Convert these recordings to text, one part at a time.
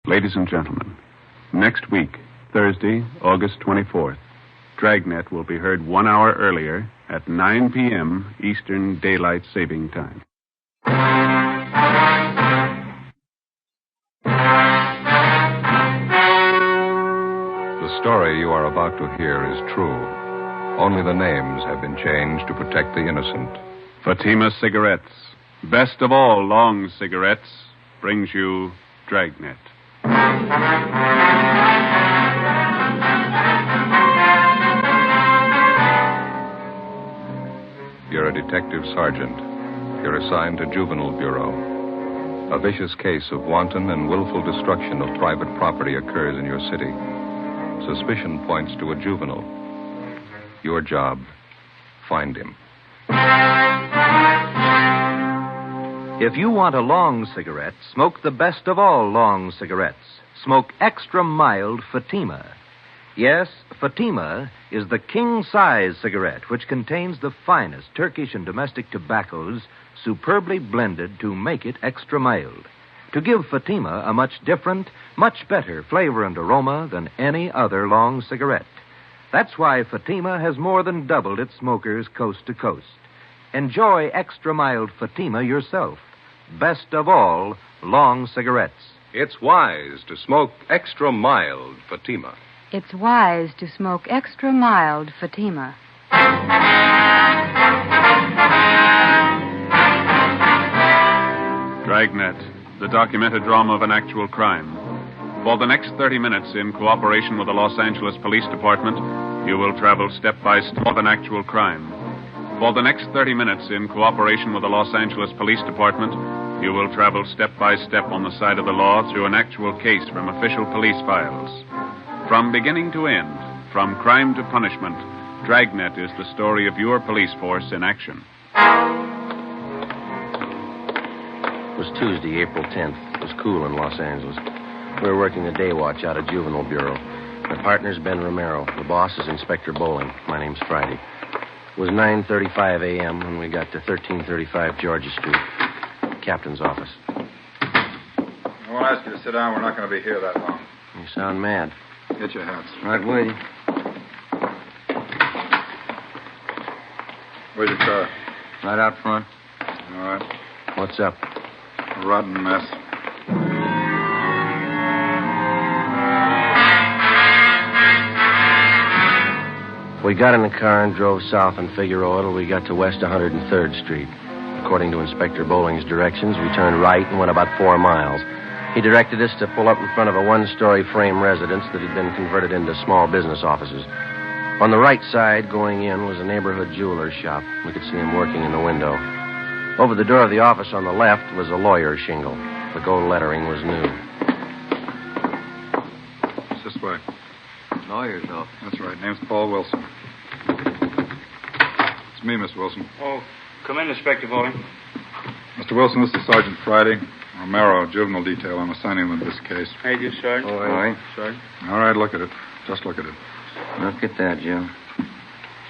Ladies and gentlemen, next week, Thursday, August 24th, Dragnet will be heard 1 hour earlier at 9 p.m. Eastern Daylight Saving Time. The story you are about to hear is true. Only the names have been changed to protect the innocent. Fatima Cigarettes, best of all long cigarettes, brings you Dragnet. You're a detective sergeant. You're assigned to Juvenile Bureau. A vicious case of wanton and willful destruction of private property occurs in your city. Suspicion points to a juvenile. Your job, find him. If you want a long cigarette, smoke the best of all long cigarettes. Smoke extra mild Fatima. Yes, Fatima is the king-size cigarette which contains the finest Turkish and domestic tobaccos superbly blended to make it extra mild, to give Fatima a much different, much better flavor and aroma than any other long cigarette. That's why Fatima has more than doubled its smokers coast to coast. Enjoy extra mild Fatima yourself. Best of all, long cigarettes. It's wise to smoke extra mild Fatima. It's wise to smoke extra mild Fatima. Dragnet, the documented drama of an actual crime. For the next 30 minutes, in cooperation with the Los Angeles Police Department, you will travel step by step of an actual crime. For the next 30 minutes, in cooperation with the Los Angeles Police Department, you will travel step by step on the side of the law through an actual case from official police files. From beginning to end, from crime to punishment, Dragnet is the story of your police force in action. It was Tuesday, April 10th. It was cool in Los Angeles. We were working the day watch out of Juvenile Bureau. My partner's Ben Romero. The boss is Inspector Bowling. My name's Friday. It was 9:35 a.m. when we got to 1335 Georgia Street, captain's office. I won't ask you to sit down. We're not going to be here that long. You sound mad. Get your hats. Right with you. Where's your car? Right out front. All right. What's up? A rotten mess. We got in the car and drove south on Figueroa till we got to West 103rd Street. According to Inspector Bowling's directions, we turned right and went about 4 miles. He directed us to pull up in front of a one-story frame residence that had been converted into small business offices. On the right side, going in, was a neighborhood jeweler's shop. We could see him working in the window. Over the door of the office on the left was a lawyer's shingle. The gold lettering was new. It's this way. Lawyer's office? That's right. Name's Paul Wilson. It's me, Miss Wilson. Oh, come in, Inspector Bowling. Mr. Wilson, this is Sergeant Friday. Romero, juvenile detail. I'm assigning them this case. How you do, Sergeant? All right. Sergeant. All right, look at it. Just look at it. Look at that, Joe.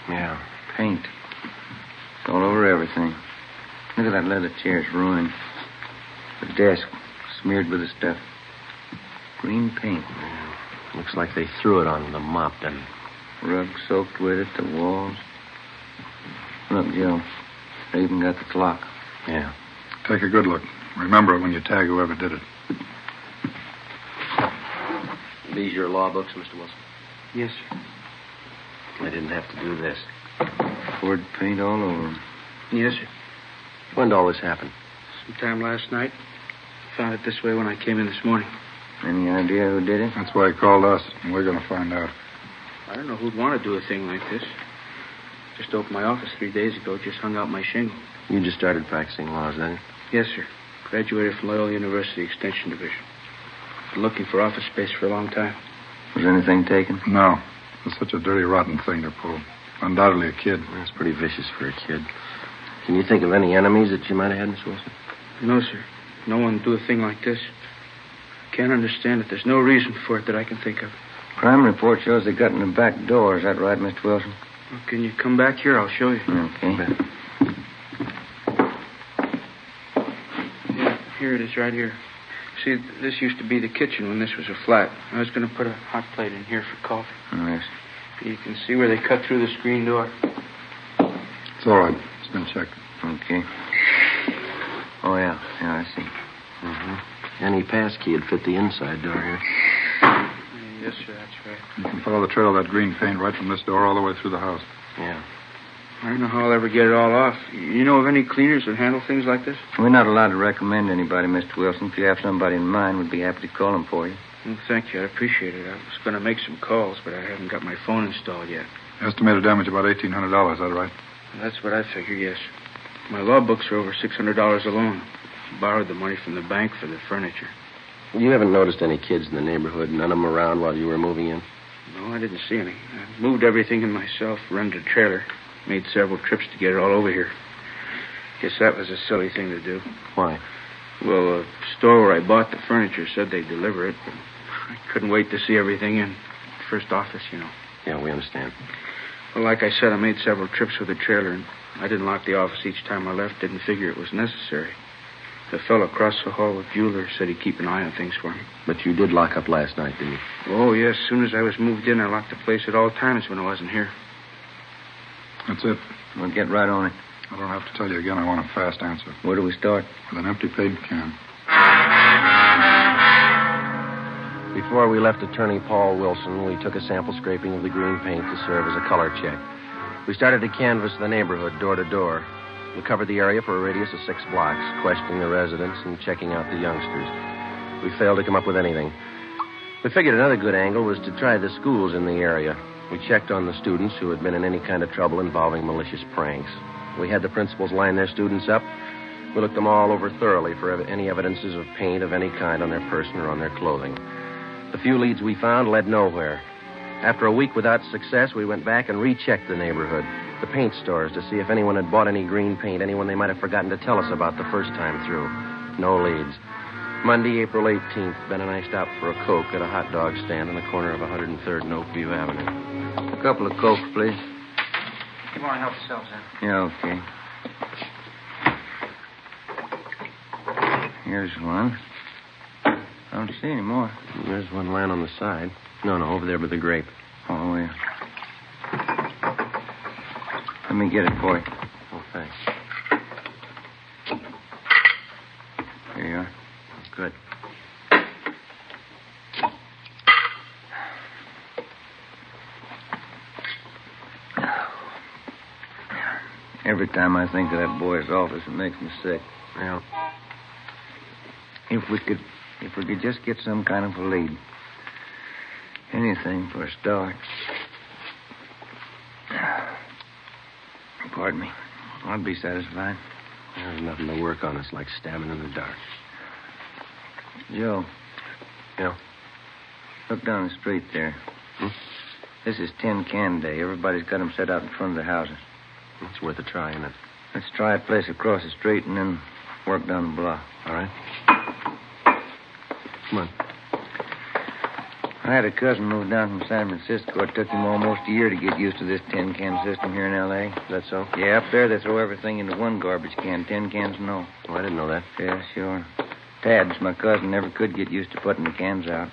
Yeah. Paint. It's all over everything. Look at that leather chair. It's ruined. The desk smeared with the stuff. Green paint. Looks like they threw it on the mop, then. Rug soaked with it, the walls. Look, Joe. They even got the clock. Yeah. Take a good look. Remember it when you tag whoever did it. These your law books, Mr. Wilson? Yes, sir. I didn't have to do this. Poured paint all over them. Yes, sir. When did all this happen? Sometime last night. Found it this way when I came in this morning. Any idea who did it? That's why he called us, and we're going to find out. I don't know who'd want to do a thing like this. Just opened my office 3 days ago. Just hung out my shingle. You just started practicing law, is that it? Yes, sir. Graduated from Loyola University Extension Division. Been looking for office space for a long time. Was anything taken? No. It's such a dirty, rotten thing to pull. Undoubtedly a kid. That's pretty vicious for a kid. Can you think of any enemies that you might have had, Miss Wilson? No, sir. No one would do a thing like this. I can't understand it. There's no reason for it that I can think of. Crime report shows they got in the back door. Is that right, Mr. Wilson? Well, can you come back here? I'll show you. Okay. Yeah, here it is right here. see, this used to be the kitchen when this was a flat. I was going to put a hot plate in here for coffee. Oh, yes. You can see where they cut through the screen door. It's all right. It's been checked. Okay. Oh, yeah. Yeah, I see. Mm-hmm. Any passkey would fit the inside door here. Yes, sir, that's right. You can follow the trail of that green paint right from this door all the way through the house. Yeah. I don't know how I'll ever get it all off. You know of any cleaners that handle things like this? We're not allowed to recommend anybody, Mr. Wilson. If you have somebody in mind, we'd be happy to call them for you. Well, thank you. I appreciate it. I was going to make some calls, but I haven't got my phone installed yet. Estimated damage about $1,800, is that right? That's what I figure, yes. My law books are over $600 alone. Borrowed the money from the bank for the furniture. You haven't noticed any kids in the neighborhood, none of them around while you were moving in? No, I didn't see any. I moved everything in myself, rented a trailer, made several trips to get it all over here. Guess that was a silly thing to do. Why? Well, the store where I bought the furniture said they'd deliver it, but I couldn't wait to see everything in. First office, you know. Yeah, we understand. Well, like I said, I made several trips with the trailer, and I didn't lock the office each time I left. Didn't figure it was necessary. The fellow across the hall with Bueller said he'd keep an eye on things for me. But you did lock up last night, didn't you? Oh, yes. As soon as I was moved in, I locked the place at all times when I wasn't here. That's it. We'll get right on it. I don't have to tell you again. I want a fast answer. Where do we start? With an empty paint can. Before we left Attorney Paul Wilson, we took a sample scraping of the green paint to serve as a color check. We started to canvass the neighborhood door to door. We covered the area for a radius of 6 blocks, questioning the residents and checking out the youngsters. We failed to come up with anything. We figured another good angle was to try the schools in the area. We checked on the students who had been in any kind of trouble involving malicious pranks. We had the principals line their students up. We looked them all over thoroughly for any evidences of paint of any kind on their person or on their clothing. The few leads we found led nowhere. After a week without success, we went back and rechecked the neighborhood, the paint stores, to see if anyone had bought any green paint, anyone they might have forgotten to tell us about the first time through. No leads. Monday, April 18th, Ben and I stopped for a Coke at a hot dog stand on the corner of 103rd and Oakview Avenue. A couple of Cokes, please. You want to help yourselves out? Yeah, okay. Here's one. I don't see any more. There's one laying on the side. No, over there by the grape. Oh, yeah. Let me get it for you. Oh, thanks. Here you are. Good. Every time I think of that boy's office, it makes me sick. Yeah. If we could just get some kind of a lead. Anything for a start. Pardon me. I'd be satisfied. There's nothing to work on. It's like stabbing in the dark. Joe. Yeah? Look down the street there. This is tin can day. Everybody's got them set out in front of their houses. It's worth a try, isn't it? Let's try a place across the street and then work down the block. All right. Come on. I had a cousin move down from San Francisco. It took him almost a year to get used to this tin can system here in L.A. Is that so? Yeah, up there they throw everything into one garbage can. Tin cans, no. Oh, I didn't know that. Yeah, sure. Tads, my cousin, never could get used to putting the cans out.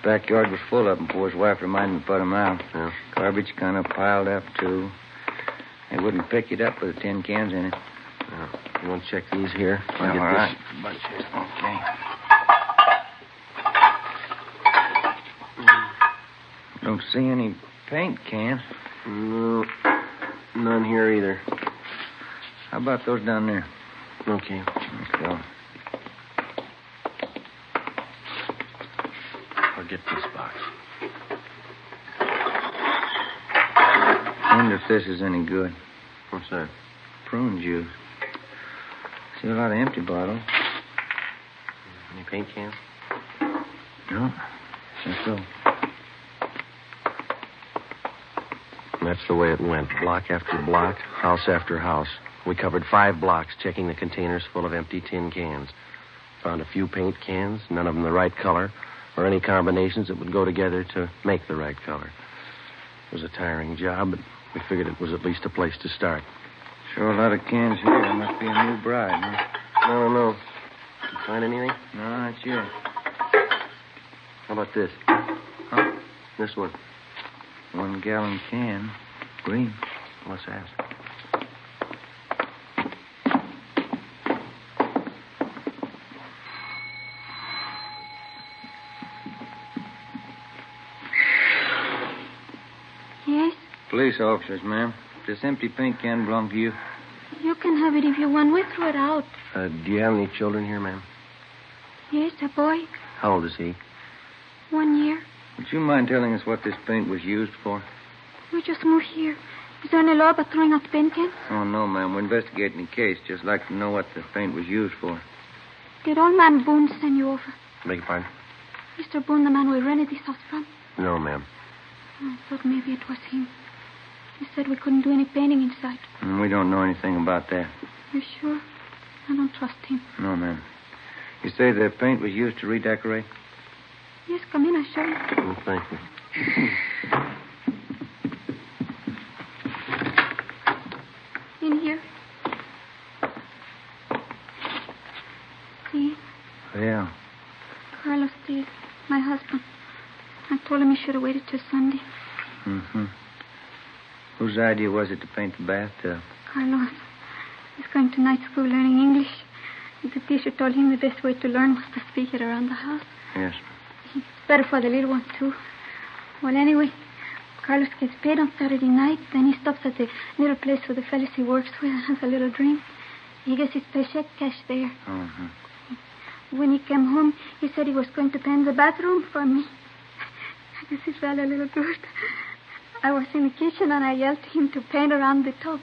Backyard was full of them before his wife reminded him to put them out. Yeah. Garbage kind of piled up, too. They wouldn't pick it up with the tin cans in it. Yeah. You want to check these here? I'll get all this right. bunch here. Okay. Don't see any paint cans. No, none here either. How about those down there? Okay. Let's go. I'll get this box. Wonder if this is any good. What's that? Prune juice. See a lot of empty bottles. Any paint cans? No. Let's go. And that's the way it went. Block after block, house after house. We covered 5 blocks, checking the containers full of empty tin cans. Found a few paint cans, none of them the right color, or any combinations that would go together to make the right color. It was a tiring job, but we figured it was at least a place to start. Sure a lot of cans here. There must be a new bride, huh? No. Find anything? No, not yet. How about this? Huh? This one. 1 gallon can. Green. Let's ask. Yes? Police officers, ma'am. This empty paint can belong to you. You can have it if you want. We threw it out. Do you have any children here, ma'am? Yes, a boy. How old is he? 1 year. Would you mind telling us what this paint was used for? We just moved here. Is there any law about throwing out the paint cans? Oh, no, ma'am. We're investigating the case. Just like to know what the paint was used for. Did old man Boone send you over? Beg your pardon? Mr. Boone, the man we rented this house from? No, ma'am. I thought maybe it was him. He said we couldn't do any painting inside. We don't know anything about that. You sure? I don't trust him. No, ma'am. You say the paint was used to redecorate? Yes, come in, I'll show you. Oh, thank you. In here. See? Yeah. Carlos did. My husband. I told him he should have waited till Sunday. Mm-hmm. Whose idea was it to paint the bathtub? Carlos. He's going to night school learning English. The teacher told him the best way to learn was to speak it around the house. Yes. It's better for the little one, too. Well, anyway, Carlos gets paid on Saturday night. Then he stops at the little place where the fellas he works with and has a little drink. He gets his paycheck cash there. Mm-hmm. When he came home, he said he was going to paint the bathroom for me. I guess he felt a little good. I was in the kitchen and I yelled to him to paint around the top.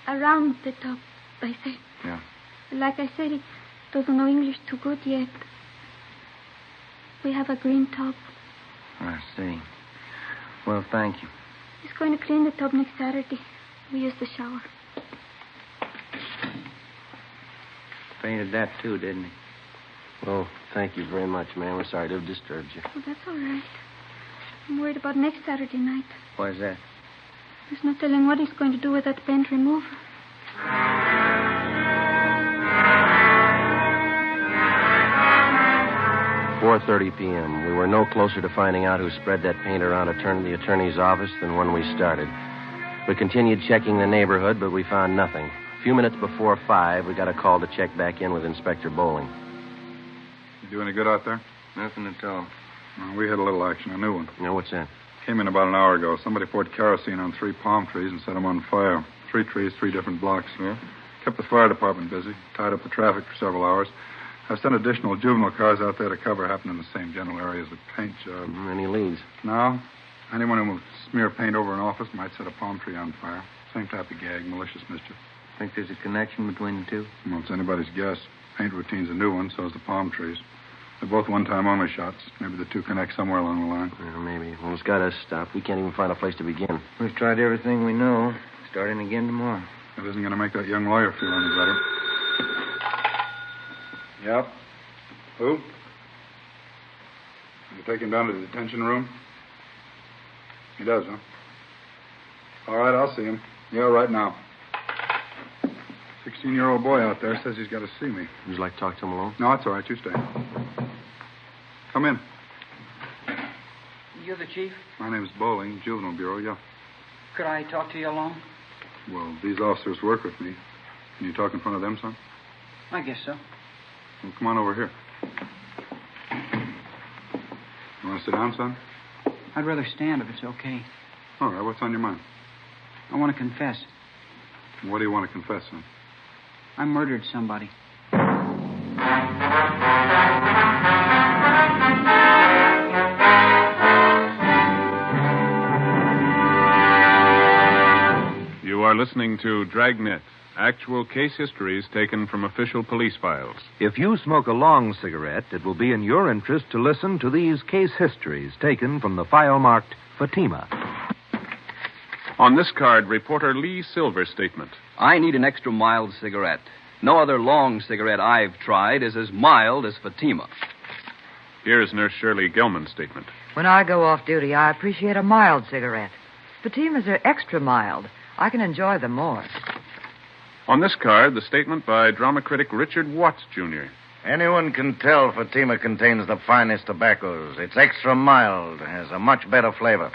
Around the top, I said. Yeah. Like I said, he doesn't know English too good yet. We have a green tub. I see. Well, thank you. He's going to clean the tub next Saturday. We use the shower. Painted that, too, didn't he? Oh, thank you very much, ma'am. We're sorry to have disturbed you. Oh, that's all right. I'm worried about next Saturday night. Why's that? There's no telling what he's going to do with that paint remover. 4:30 p.m. We were no closer to finding out who spread that paint around the attorney's office than when we started. We continued checking the neighborhood, but we found nothing. A few minutes before 5, we got a call to check back in with Inspector Bowling. You do any good out there? Nothing at all. Well, we had a little action, a new one. Now, what's that? Came in about an hour ago. Somebody poured kerosene on 3 palm trees and set them on fire. 3 trees, 3 different blocks. Yeah? Kept the fire department busy. Tied up the traffic for several hours. I've sent additional juvenile cars out there to cover happened in the same general area as the paint job. Any leads? No. Anyone who would smear paint over an office might set a palm tree on fire. Same type of gag, malicious mischief. Think there's a connection between the two? Well, it's anybody's guess. Paint routine's a new one, so is the palm trees. They're both one-time only shots. Maybe the two connect somewhere along the line. Yeah, maybe. Well, it's got us stopped. We can't even find a place to begin. We've tried everything we know. Starting again tomorrow. That isn't going to make that young lawyer feel any better. Yep. Who? You take him down to the detention room? He does, huh? All right, I'll see him. Yeah, right now. 16-year-old boy out there says he's got to see me. Would you like to talk to him alone? No, it's all right. You stay. Come in. You're the chief? My name's Bowling, Juvenile Bureau, yeah. Could I talk to you alone? Well, these officers work with me. Can you talk in front of them, son? I guess so. Well, come on over here. You want to sit down, son? I'd rather stand if it's okay. All right, what's on your mind? I want to confess. What do you want to confess, son? I murdered somebody. You are listening to Dragnet, actual case histories taken from official police files. If you smoke a long cigarette, it will be in your interest to listen to these case histories taken from the file marked Fatima. On this card, reporter Lee Silver's statement. I need an extra mild cigarette. No other long cigarette I've tried is as mild as Fatima. Here's Nurse Shirley Gelman's statement. When I go off duty, I appreciate a mild cigarette. Fatimas are extra mild. I can enjoy them more. On this card, the statement by drama critic Richard Watts, Jr. Anyone can tell Fatima contains the finest tobaccos. It's extra mild, has a much better flavor.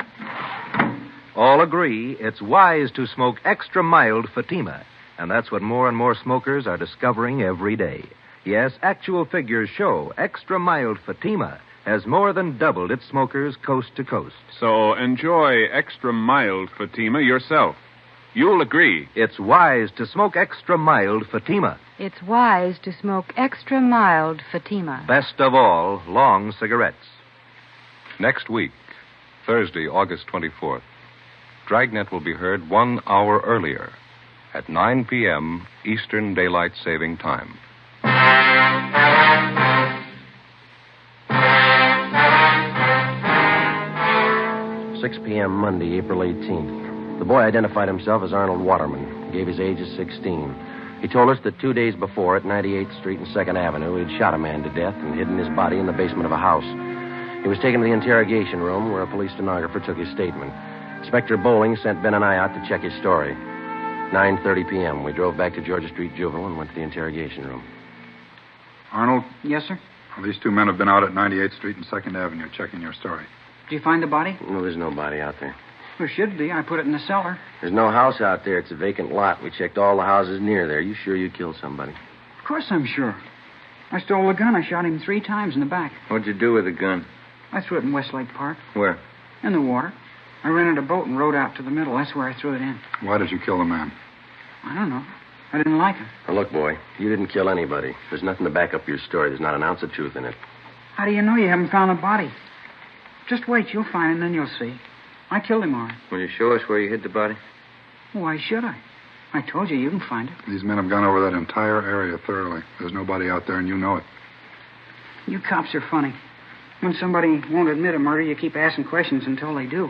All agree it's wise to smoke extra mild Fatima, and that's what more and more smokers are discovering every day. Yes, actual figures show extra mild Fatima has more than doubled its smokers coast to coast. So enjoy extra mild Fatima yourself. You'll agree. It's wise to smoke extra mild Fatima. It's wise to smoke extra mild Fatima. Best of all, long cigarettes. Next week, Thursday, August 24th, Dragnet will be heard 1 hour earlier at 9 p.m. Eastern Daylight Saving Time. 6 p.m. Monday, April 18th. The boy identified himself as Arnold Waterman. He gave his age as 16. He told us that 2 days before, at 98th Street and 2nd Avenue, he'd shot a man to death and hidden his body in the basement of a house. He was taken to the interrogation room where a police stenographer took his statement. Inspector Bowling sent Ben and I out to check his story. 9:30 p.m. We drove back to Georgia Street Juvenile and went to the interrogation room. Arnold? Yes, sir? Well, these two men have been out at 98th Street and 2nd Avenue checking your story. Did you find the body? No, there's no body out there. There should be. I put it in the cellar. There's no house out there. It's a vacant lot. We checked all the houses near there. You sure you killed somebody? Of course I'm sure. I stole the gun. I shot him 3 times in the back. What'd you do with the gun? I threw it in Westlake Park. Where? In the water. I rented a boat and rowed out to the middle. That's where I threw it in. Why did you kill the man? I don't know. I didn't like him. Now, look, boy, you didn't kill anybody. There's nothing to back up your story. There's not an ounce of truth in it. How do you know you haven't found the body? Just wait. You'll find him, then you'll see. I killed him, all right. Will you show us where you hid the body? Why should I? I told you can find it. These men have gone over that entire area thoroughly. There's nobody out there, and you know it. You cops are funny. When somebody won't admit a murder, you keep asking questions until they do.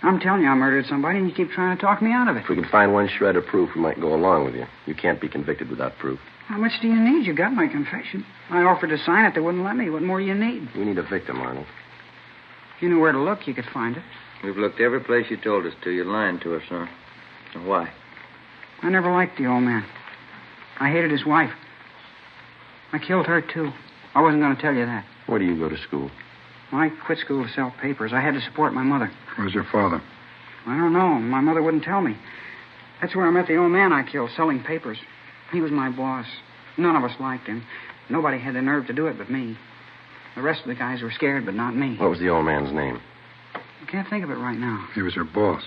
I'm telling you I murdered somebody, and you keep trying to talk me out of it. If we can find one shred of proof, we might go along with you. You can't be convicted without proof. How much do you need? You got my confession. I offered to sign it. They wouldn't let me. What more do you need? We need a victim, Arnold. If you knew where to look, you could find it. We've looked every place you told us to. You're lying to us, huh? Why? I never liked the old man. I hated his wife. I killed her, too. I wasn't going to tell you that. Where do you go to school? I quit school to sell papers. I had to support my mother. Where's your father? I don't know. My mother wouldn't tell me. That's where I met the old man I killed, selling papers. He was my boss. None of us liked him. Nobody had the nerve to do it but me. The rest of the guys were scared, but not me. What was the old man's name? I can't think of it right now. He was your boss.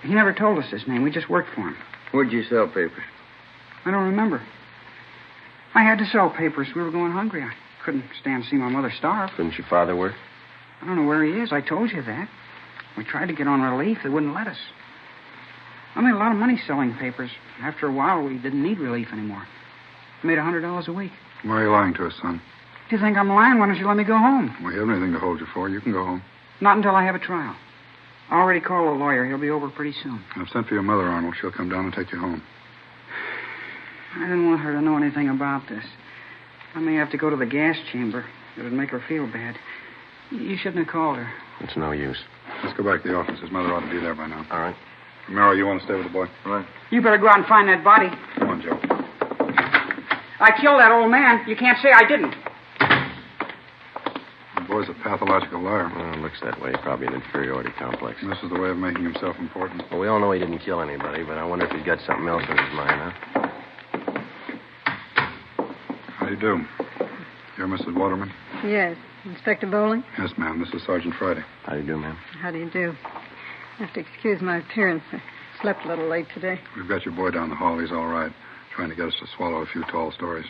He never told us his name. We just worked for him. Where'd you sell papers? I don't remember. I had to sell papers. We were going hungry. I couldn't stand to see my mother starve. Couldn't your father work? I don't know where he is. I told you that. We tried to get on relief. They wouldn't let us. I made a lot of money selling papers. After a while, we didn't need relief anymore. I made $100 a week. Why are you lying to us, son? If you think I'm lying, why don't you let me go home? We haven't anything to hold you for. You can go home. Not until I have a trial. I already called a lawyer. He'll be over pretty soon. I've sent for your mother, Arnold. She'll come down and take you home. I didn't want her to know anything about this. I may have to go to the gas chamber. It would make her feel bad. You shouldn't have called her. It's no use. Let's go back to the office. His mother ought to be there by now. All right. Romero, you want to stay with the boy? Right. You better go out and find that body. Come on, Joe. I killed that old man. You can't say I didn't. The boy's a pathological liar. Well, it looks that way. Probably an inferiority complex. And this is the way of making himself important. Well, we all know he didn't kill anybody, but I wonder if he's got something else in his mind, huh? How do you do? You're Mrs. Waterman? Yes. Inspector Bowling? Yes, ma'am. This is Sergeant Friday. How do you do, ma'am? How do you do? I have to excuse my appearance. I slept a little late today. We've got your boy down the hall. He's all right. Trying to get us to swallow a few tall stories.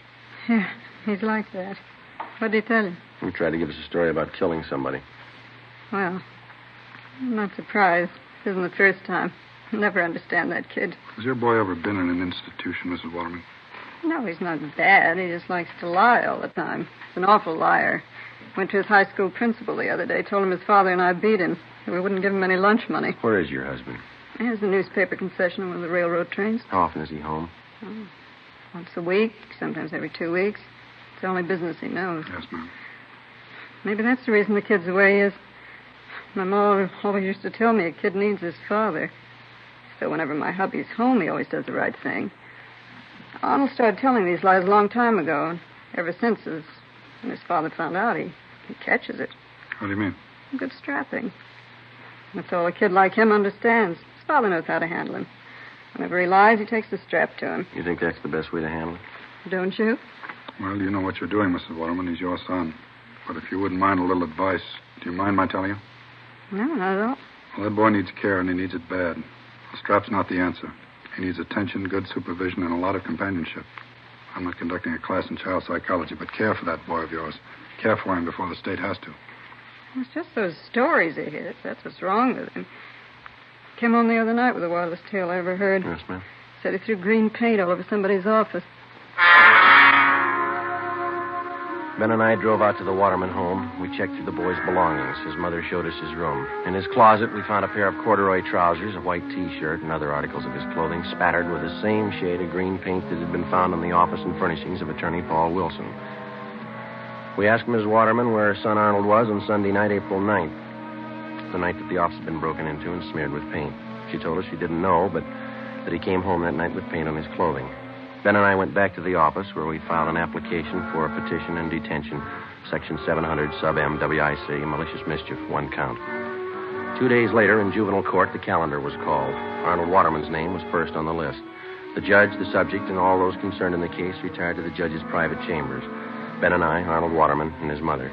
Yeah, he's like that. What did he tell you? He tried to give us a story about killing somebody. Well, I'm not surprised. This isn't the first time. I'll never understand that kid. Has your boy ever been in an institution, Mrs. Waterman? No, he's not bad. He just likes to lie all the time. He's an awful liar. Went to his high school principal the other day, told him his father and I beat him. We wouldn't give him any lunch money. Where is your husband? He has a newspaper concession on one of the railroad trains. How often is he home? Oh, once a week, sometimes every 2 weeks. It's the only business he knows. Yes, ma'am. Maybe that's the reason the kid's the way he is. My mom always used to tell me a kid needs his father. So whenever my hubby's home, he always does the right thing. Arnold started telling these lies a long time ago, and ever since his When his father found out, he catches it. What do you mean? Good strapping. That's all a kid like him understands. His father knows how to handle him. Whenever he lies, he takes the strap to him. You think that's the best way to handle it? Don't you? Well, you know what you're doing, Mrs. Waterman. He's your son. But if you wouldn't mind a little advice, do you mind my telling you? No, not at all. Well, that boy needs care, and he needs it bad. The strap's not the answer. He needs attention, good supervision, and a lot of companionship. I'm not conducting a class in child psychology, but care for that boy of yours. Care for him before the state has to. It's just those stories he hears. That's what's wrong with him. Came home the other night with the wildest tale I ever heard. Yes, ma'am. Said he threw green paint all over somebody's office. Ben and I drove out to the Waterman home. We checked through the boy's belongings. His mother showed us his room. In his closet, we found a pair of corduroy trousers, a white T-shirt, and other articles of his clothing spattered with the same shade of green paint that had been found in the office and furnishings of Attorney Paul Wilson. We asked Ms. Waterman where her son Arnold was on Sunday night, April 9th, the night that the office had been broken into and smeared with paint. She told us she didn't know, but that he came home that night with paint on his clothing. Ben and I went back to the office where we filed an application for a petition and detention, Section 700 sub M WIC, malicious mischief, 1 count. 2 days later, in juvenile court, the calendar was called. Arnold Waterman's name was first on the list. The judge, the subject, and all those concerned in the case retired to the judge's private chambers. Ben and I, Arnold Waterman, and his mother.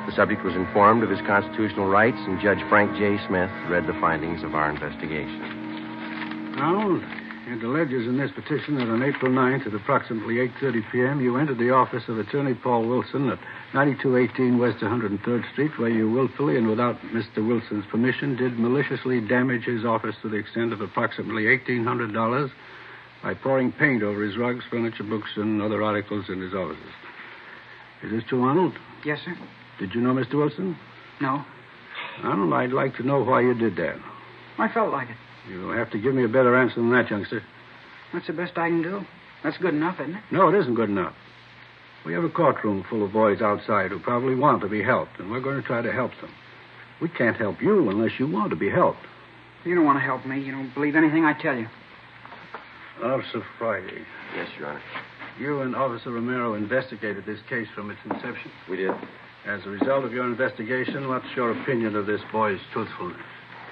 The subject was informed of his constitutional rights, and Judge Frank J. Smith read the findings of our investigation. Arnold, it alleges in this petition that on April 9th at approximately 8:30 p.m., you entered the office of Attorney Paul Wilson at 9218 West 103rd Street, where you willfully and without Mr. Wilson's permission did maliciously damage his office to the extent of approximately $1,800 by pouring paint over his rugs, furniture, books, and other articles in his offices. Is this true, Arnold? Yes, sir. Did you know Mr. Wilson? No. Arnold, I'd like to know why you did that. I felt like it. You'll have to give me a better answer than that, youngster. That's the best I can do. That's good enough, isn't it? No, it isn't good enough. We have a courtroom full of boys outside who probably want to be helped, and we're going to try to help them. We can't help you unless you want to be helped. You don't want to help me. You don't believe anything I tell you. Officer Friday. Yes, Your Honor. You and Officer Romero investigated this case from its inception. We did. As a result of your investigation, what's your opinion of this boy's truthfulness?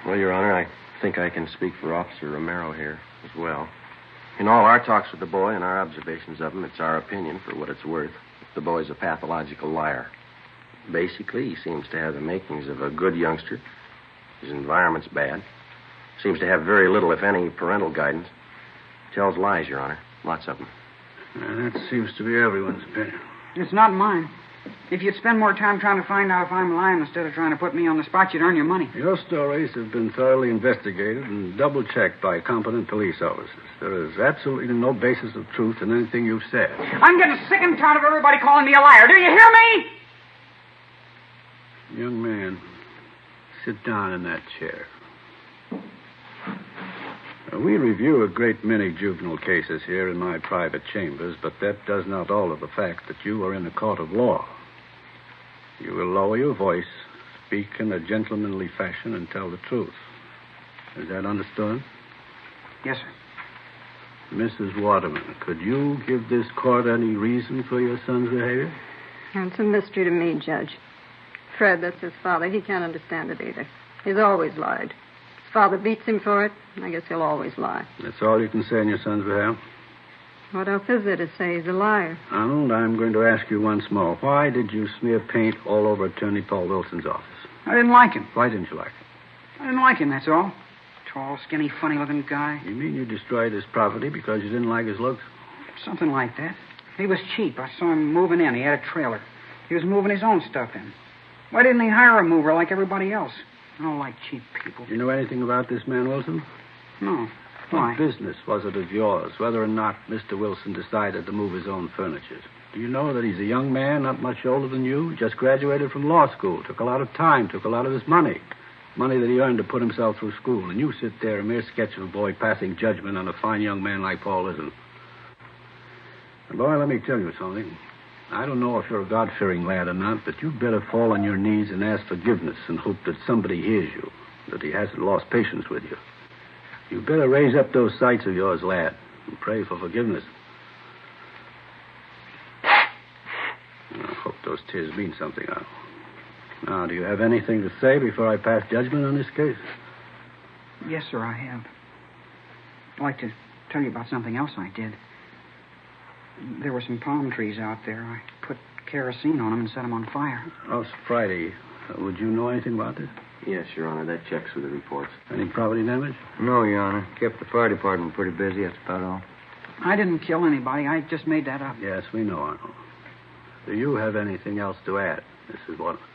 Well, Your Honor, I think I can speak for Officer Romero here as well. In all our talks with the boy and our observations of him, it's our opinion, for what it's worth, the boy's a pathological liar. Basically, he seems to have the makings of a good youngster. His environment's bad. Seems to have very little, if any, parental guidance. Tells lies, Your Honor. Lots of them. That seems to be everyone's opinion. It's not mine. If you'd spend more time trying to find out if I'm lying instead of trying to put me on the spot, you'd earn your money. Your stories have been thoroughly investigated and double-checked by competent police officers. There is absolutely no basis of truth in anything you've said. I'm getting sick and tired of everybody calling me a liar. Do you hear me? Young man, sit down in that chair. We review a great many juvenile cases here in my private chambers, but that does not alter the fact that you are in a court of law. You will lower your voice, speak in a gentlemanly fashion, and tell the truth. Is that understood? Yes, sir. Mrs. Waterman, could you give this court any reason for your son's behavior? It's a mystery to me, Judge. Fred, that's his father. He can't understand it either. He's always lied. His father beats him for it. I guess he'll always lie. That's all you can say on your son's behalf? What else is there to say he's a liar? Arnold, I'm going to ask you once more. Why did you smear paint all over Attorney Paul Wilson's office? I didn't like him. Why didn't you like him? I didn't like him, that's all. Tall, skinny, funny-looking guy. You mean you destroyed his property because you didn't like his looks? Something like that. He was cheap. I saw him moving in. He had a trailer. He was moving his own stuff in. Why didn't he hire a mover like everybody else? I don't like cheap people. You know anything about this man, Wilson? No. Why? What business was it of yours, whether or not Mr. Wilson decided to move his own furniture? Do you know that he's a young man, not much older than you, just graduated from law school, took a lot of time, took a lot of his money that he earned to put himself through school, and you sit there, a mere sketch of a boy passing judgment on a fine young man like Paul Wilson. And boy, let me tell you something. I don't know if you're a God-fearing lad or not, but you'd better fall on your knees and ask forgiveness and hope that somebody hears you, that he hasn't lost patience with you. You better raise up those sights of yours, lad, and pray for forgiveness. I hope those tears mean something now. Now, do you have anything to say before I pass judgment on this case? Yes, sir, I have. I'd like to tell you about something else I did. There were some palm trees out there. I put kerosene on them and set them on fire. Oh, it's Friday. Would you know anything about this? Yes, Your Honor. That checks with the reports. Any property damage? No, Your Honor. Kept the fire department pretty busy. That's about all. I didn't kill anybody. I just made that up. Yes, we know, Arnold. Do you have anything else to add, Mrs. Waterman?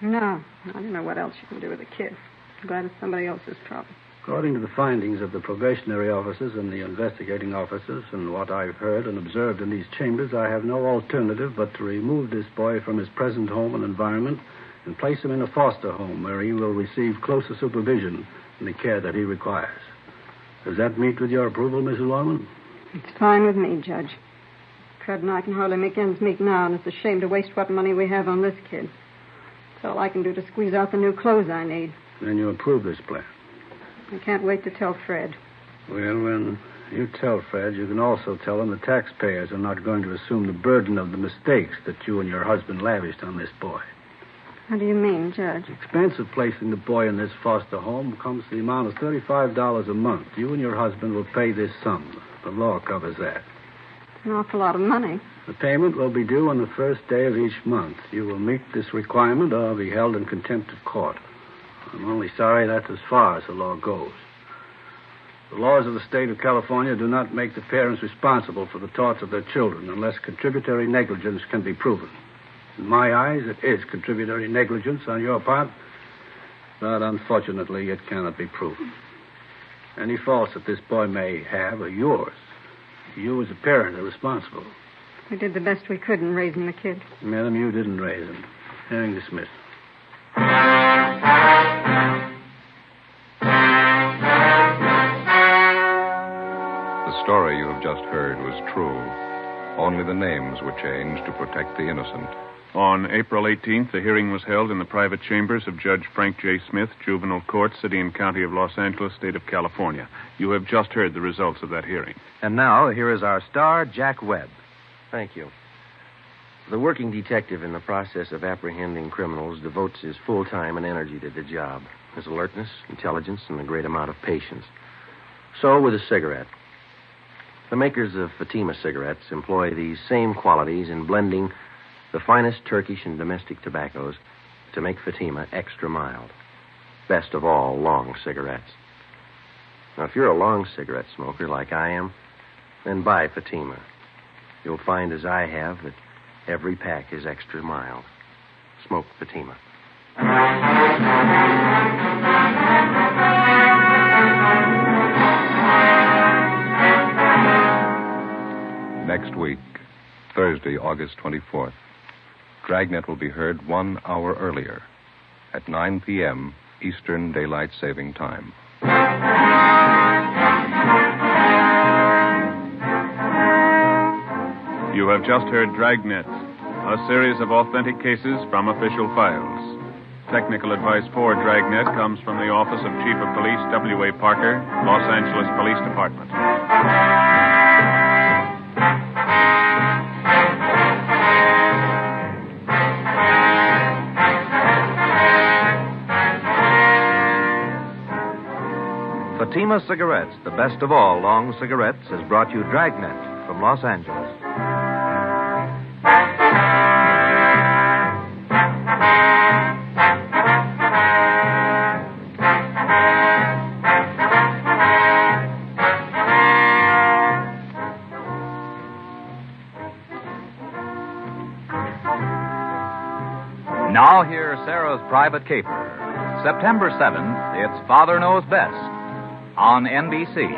No. I don't know what else you can do with a kid. I'm glad it's somebody else's problem. According to the findings of the probationary officers and the investigating officers and what I've heard and observed in these chambers, I have no alternative but to remove this boy from his present home and environment and place him in a foster home where he will receive closer supervision and the care that he requires. Does that meet with your approval, Mrs. Waterman? It's fine with me, Judge. Fred and I can hardly make ends meet now, and it's a shame to waste what money we have on this kid. It's all I can do to squeeze out the new clothes I need. Then you approve this plan? I can't wait to tell Fred. Well, when you tell Fred, you can also tell him the taxpayers are not going to assume the burden of the mistakes that you and your husband lavished on this boy. How do you mean, Judge? The expense of placing the boy in this foster home comes to the amount of $35 a month. You and your husband will pay this sum. The law covers that. It's an awful lot of money. The payment will be due on the first day of each month. You will meet this requirement or be held in contempt of court. I'm only sorry that's as far as the law goes. The laws of the state of California do not make the parents responsible for the torts of their children unless contributory negligence can be proven. In my eyes, it is contributory negligence on your part, but unfortunately, it cannot be proven. Any faults that this boy may have are yours. You as a parent are responsible. We did the best we could in raising the kid. Madam, you didn't raise him. Hearing dismissed. The story you have just heard was true. Only the names were changed to protect the innocent. On April 18th, the hearing was held in the private chambers of Judge Frank J. Smith, Juvenile Court, City and County of Los Angeles, State of California. You have just heard the results of that hearing. And now, here is our star, Jack Webb. Thank you. The working detective in the process of apprehending criminals devotes his full time and energy to the job. His alertness, intelligence, and a great amount of patience. So with a cigarette. The makers of Fatima cigarettes employ these same qualities in blending the finest Turkish and domestic tobaccos to make Fatima extra mild. Best of all, long cigarettes. Now, if you're a long cigarette smoker like I am, then buy Fatima. You'll find, as I have, that every pack is extra mild. Smoke Fatima. Next week, Thursday, August 24th, Dragnet will be heard 1 hour earlier at 9 p.m. Eastern Daylight Saving Time. You have just heard Dragnet, a series of authentic cases from official files. Technical advice for Dragnet comes from the Office of Chief of Police W.A. Parker, Los Angeles Police Department. Fatima Cigarettes, the best of all long cigarettes, has brought you Dragnet from Los Angeles. Now hear Sarah's Private Caper. September 7th, it's Father Knows Best on NBC.